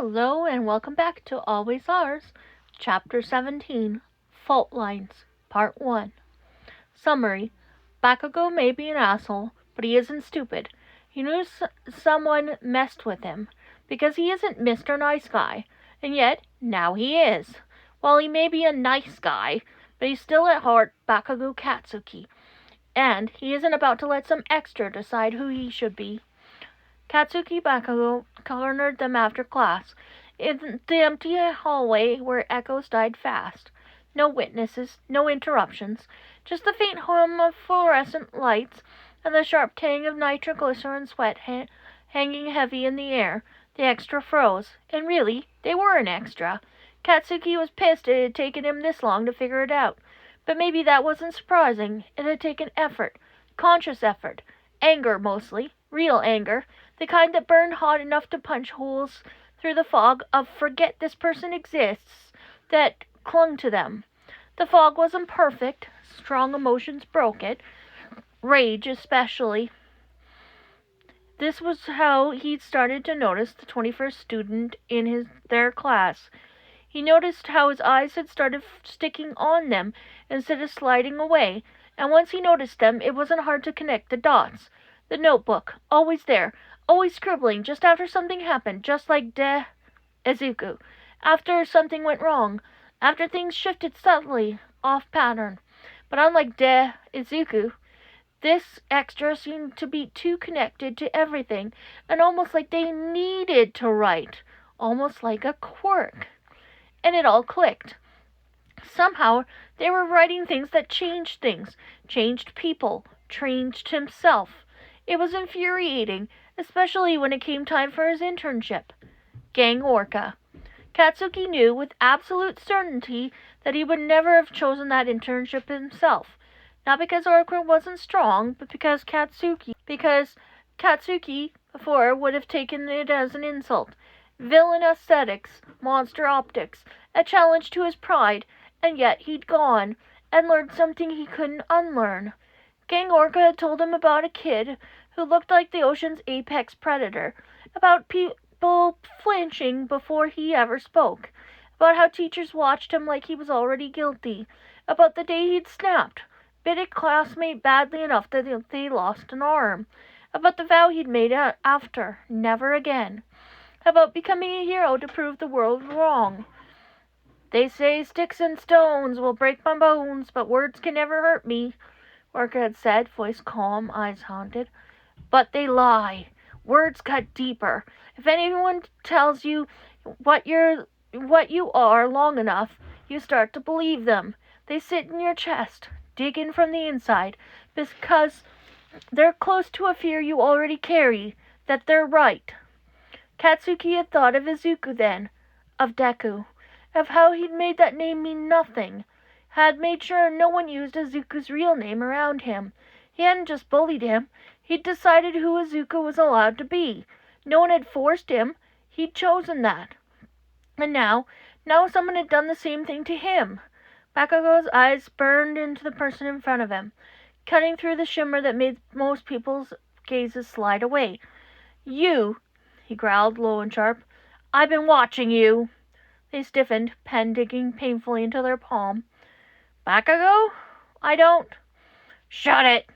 Hello and welcome back to Always Ours, Chapter 17, Fault Lines, Part 1. Summary: Bakugo may be an asshole, but he isn't stupid. He knew someone messed with him, because he isn't Mr. Nice Guy, and yet, now he is. Well, he may be a nice guy, but he's still at heart Bakugo Katsuki, and he isn't about to let some extra decide who he should be. Katsuki Bakugo cornered them after class, in the empty hallway where echoes died fast. No witnesses, no interruptions, just the faint hum of fluorescent lights and the sharp tang of nitroglycerin sweat hanging heavy in the air. The extra froze, and really, they were an extra. Katsuki was pissed it had taken him this long to figure it out, but maybe that wasn't surprising. It had taken effort, conscious effort, anger mostly, real anger, the kind that burned hot enough to punch holes through the fog of forget this person exists that clung to them. The fog wasn't perfect. Strong emotions broke it. Rage especially. This was how he'd started to notice the 21st student in their class. He noticed how his eyes had started sticking on them instead of sliding away, and once he noticed them, it wasn't hard to connect the dots. The notebook, always there, always scribbling just after something happened, just like Izuku, after something went wrong, after things shifted subtly, off pattern. But unlike Izuku, this extra seemed to be too connected to everything, and almost like they needed to write, almost like a quirk. And it all clicked. Somehow, they were writing things that changed things, changed people, changed himself. It was infuriating, especially when it came time for his internship. Gang Orca. Katsuki knew with absolute certainty that he would never have chosen that internship himself. Not because Orca wasn't strong, but because Katsuki before would have taken it as an insult. Villain aesthetics, monster optics, a challenge to his pride, and yet he'd gone and learned something he couldn't unlearn. Gang Orca had told him about a kid who looked like the ocean's apex predator, about people flinching before he ever spoke, about how teachers watched him like he was already guilty, about the day he'd snapped, bit a classmate badly enough that they lost an arm, about the vow he'd made after, never again, about becoming a hero to prove the world wrong. They say sticks and stones will break my bones, but words can never hurt me, Orca had said, voice calm, eyes haunted. But they lie. Words cut deeper. If anyone tells you what you are long enough, you start to believe them. They sit in your chest, dig in from the inside, because they're close to a fear you already carry, that they're right. Katsuki had thought of Izuku then, of Deku, of how he'd made that name mean nothing, had made sure no one used Izuku's real name around him. He hadn't just bullied him, he'd decided who Izuku was allowed to be. No one had forced him, he'd chosen that. And now someone had done the same thing to him. Bakugo's eyes burned into the person in front of him, cutting through the shimmer that made most people's gazes slide away. You, he growled low and sharp. I've been watching you. They stiffened, pen digging painfully into their palm. Bakugo? I don't. Shut it!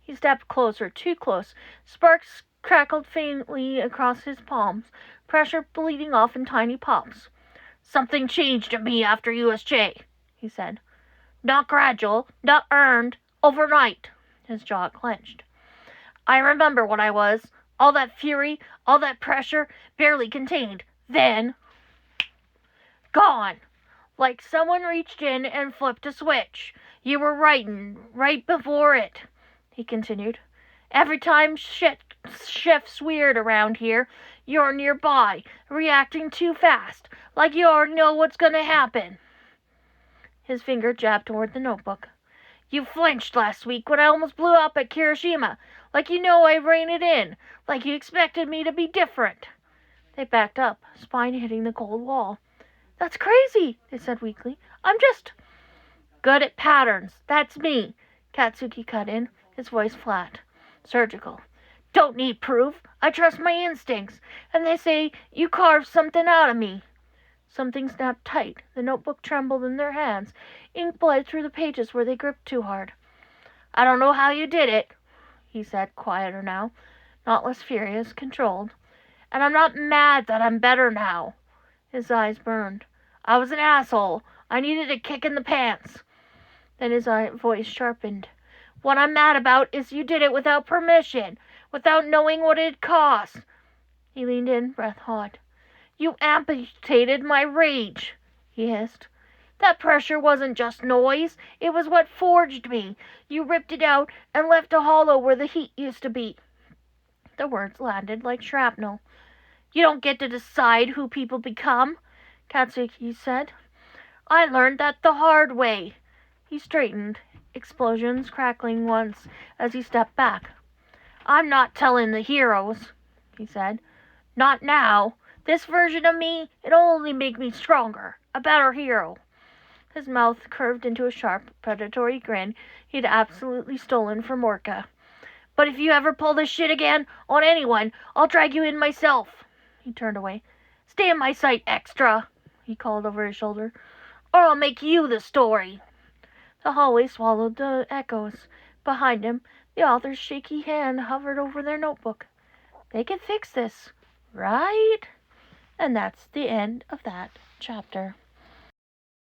He stepped closer, too close. Sparks crackled faintly across his palms, pressure bleeding off in tiny pops. Something changed in me after USJ, he said. Not gradual, not earned, overnight. His jaw clenched. I remember what I was. All that fury, all that pressure, barely contained. Then, gone. Like someone reached in and flipped a switch. You were writing right before it, he continued. Every time shifts weird around here, you're nearby, reacting too fast, like you already know what's going to happen. His finger jabbed toward the notebook. You flinched last week when I almost blew up at Kirishima, like you know I reined it in, like you expected me to be different. They backed up, spine hitting the cold wall. That's crazy, they said weakly. I'm just good at patterns. That's me, Katsuki cut in, his voice flat, surgical. Don't need proof. I trust my instincts. And they say you carved something out of me. Something snapped tight. The notebook trembled in their hands. Ink bled through the pages where they gripped too hard. I don't know how you did it, he said, quieter now, not less furious, controlled. And I'm not mad that I'm better now. His eyes burned. I was an asshole. I needed a kick in the pants. Then his voice sharpened. What I'm mad about is you did it without permission, without knowing what it'd cost. He leaned in, breath hot. You amputated my rage, he hissed. That pressure wasn't just noise. It was what forged me. You ripped it out and left a hollow where the heat used to be. The words landed like shrapnel. You don't get to decide who people become, Katsuki said. I learned that the hard way. He straightened, explosions crackling once as he stepped back. I'm not telling the heroes, he said. Not now. This version of me, it'll only make me stronger, a better hero. His mouth curved into a sharp, predatory grin he'd absolutely stolen from Orca. But if you ever pull this shit again on anyone, I'll drag you in myself. He turned away. Stay in my sight, Extra, he called over his shoulder, or I'll make you the story. The hallway swallowed the echoes. Behind him, the author's shaky hand hovered over their notebook. They can fix this, right? And that's the end of that chapter.